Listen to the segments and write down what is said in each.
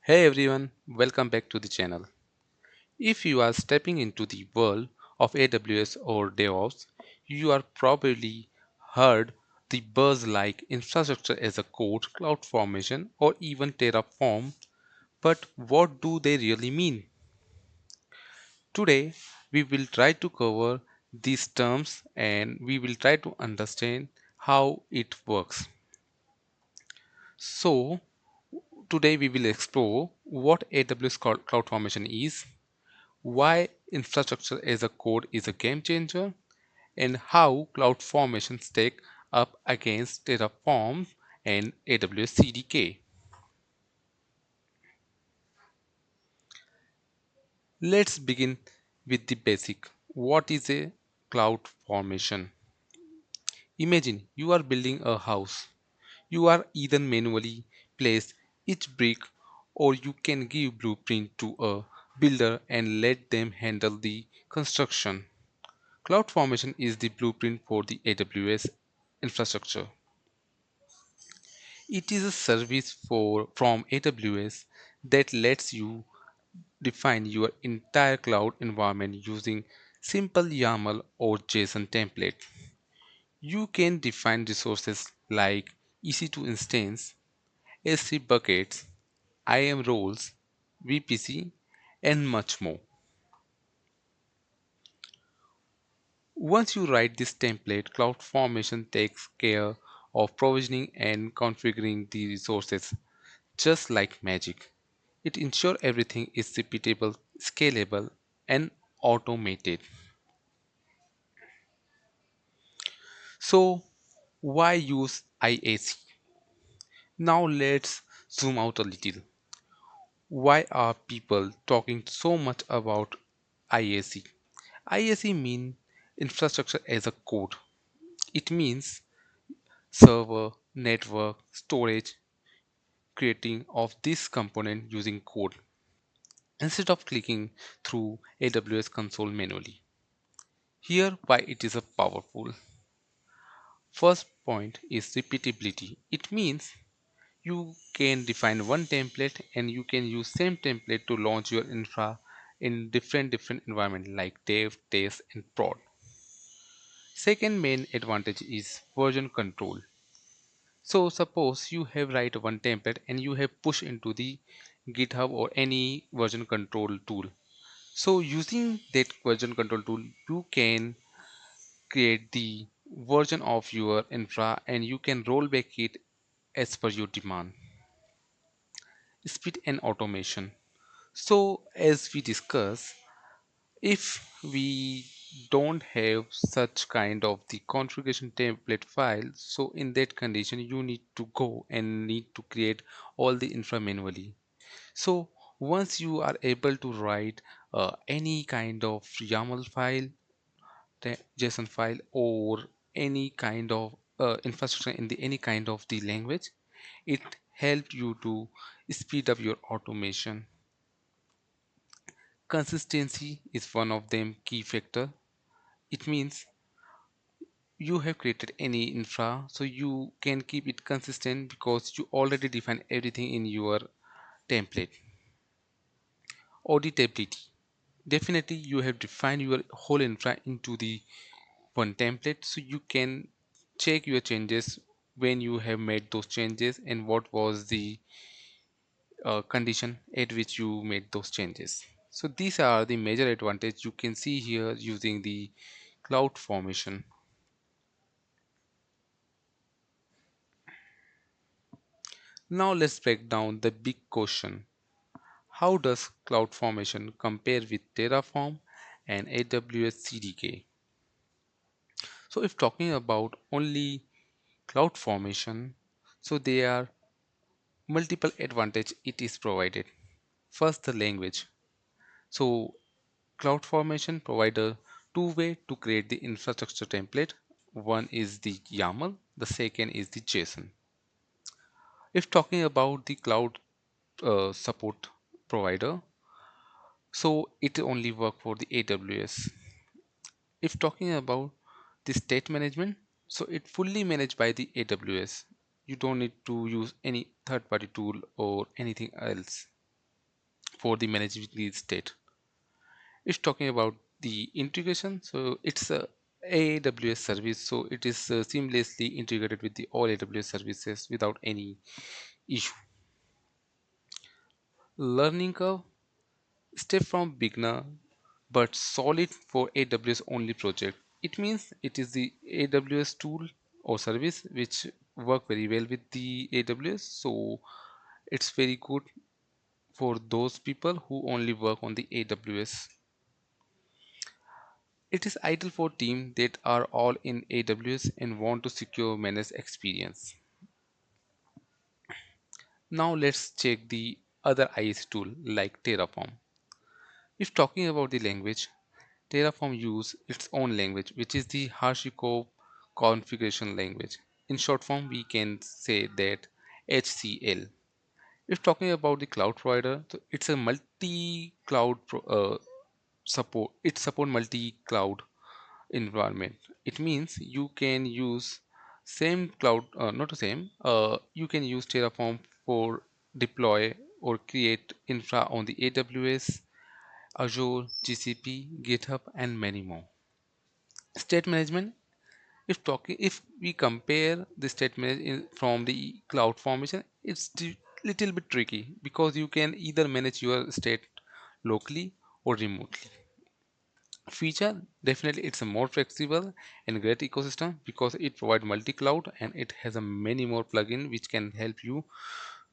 Hey everyone, welcome back to the channel. If you are stepping into the world of AWS or DevOps, you are probably heard the buzz like infrastructure as a code, cloud formation, or even Terraform. But what do they really mean? Today, we will try to cover these terms and we will try to understand how it works. So, today we will explore what AWS Cloud Formation is, why infrastructure as a code is a game changer, and how cloud formation stack up against Terraform and AWS CDK. Let's begin with the basic. What is a cloud formation? Imagine you are building a house. You are either manually place each brick or you can give blueprint to a builder and let them handle the construction. CloudFormation is the blueprint for the AWS infrastructure. It is a service from AWS that lets you define your entire cloud environment using simple YAML or JSON template. You can define resources like EC2 instance, S3 buckets, IAM roles, VPC, and much more. Once you write this template, CloudFormation takes care of provisioning and configuring the resources just like magic. It ensures everything is repeatable, scalable, and automated. So, why use IAC? Now, let's zoom out a little. Why are people talking so much about IAC? IAC means infrastructure as a code. It means server, network, storage, creating of this component using code instead of clicking through AWS console manually. Here why it is a powerful. First point is repeatability. It means you can define one template and you can use same template to launch your infra in different environment like dev, test and prod. Second main advantage is version control. So suppose you have write one template and you have pushed into the GitHub or any version control tool. So using that version control tool, you can create the version of your infra and you can roll back it as per your demand. Speed and automation. So as we discuss, if we don't have such kind of the configuration template file, so in that condition you need to go and need to create all the infra manually. So once you are able to write any kind of YAML file, JSON file, or any kind of infrastructure in the any kind of the language, it helps you to speed up your automation. Consistency is one of them key factor. It means you have created any infra so you can keep it consistent because you already define everything in your template. Auditability. Definitely you have defined your whole infra into the one template so you can check your changes when you have made those changes and what was the condition at which you made those changes. So these are the major advantage you can see here using the cloud formation. Now let's break down the big question. How does cloud formation compare with Terraform and AWS CDK? So if talking about only cloud formation, so there are multiple advantage it is provided. First, the language. So CloudFormation provide a two-way to create the infrastructure template. One is the YAML, the second is the JSON. If talking about the cloud support provider, so it only work for the AWS. If talking about the state management, so it fully managed by the AWS. You don't need to use any third-party tool or anything else. for the managing the state. It's talking about the integration. So it's a AWS service, so it is seamlessly integrated with the all AWS services without any issue. Learning curve, step from beginner but solid for AWS only project. It means it is the AWS tool or service which work very well with the AWS, so it's very good for those people who only work on the AWS. It is ideal for teams that are all in AWS and want to secure managed experience. Now let's check the other IAC tool like Terraform. If talking about the language, Terraform use its own language, which is the HashiCorp configuration language. In short form, we can say that HCL. If talking about the cloud provider, so it's a multi-cloud support. It support multi-cloud environment. It means you can use same cloud, not the same. You can use Terraform for deploy or create infra on the AWS, Azure, GCP, GitHub, and many more. State management. If we compare the state management from the cloud formation, it's little bit tricky because you can either manage your state locally or remotely. Feature, definitely it's a more flexible and great ecosystem because it provides multi-cloud and it has a many more plugin which can help you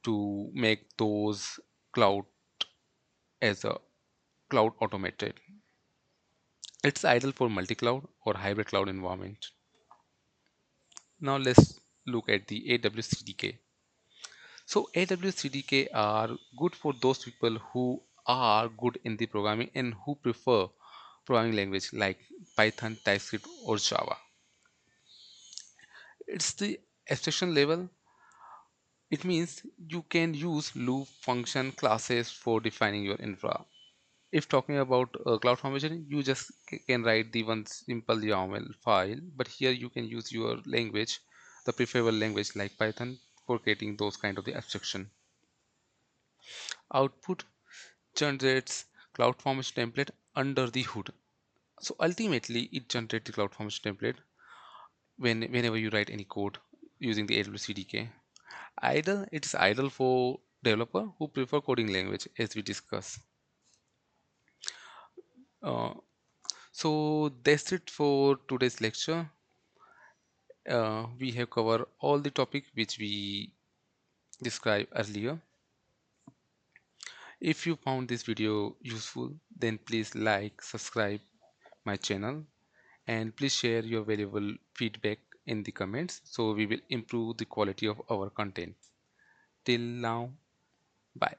to make those cloud as a cloud automated. It's ideal for multi-cloud or hybrid cloud environment. Now let's look at the AWS CDK. So AWS CDK are good for those people who are good in the programming and who prefer programming language like Python, TypeScript, or Java. It's the abstraction level. It means you can use loop function classes for defining your infra. If talking about cloud formation, you just can write the one simple YAML file, but here you can use your language, the preferable language like Python, for creating those kind of the abstraction. Output generates cloud formation template under the hood. So ultimately, it generates the cloud formation template whenever you write any code using the AWS CDK. Idle, it is idle for developer who prefer coding language, as we discuss. Uh, so that's it for today's lecture. We have covered all the topic which we described earlier. If you found this video useful, then please like, subscribe my channel, and please share your valuable feedback in the comments so we will improve the quality of our content. Till now, bye.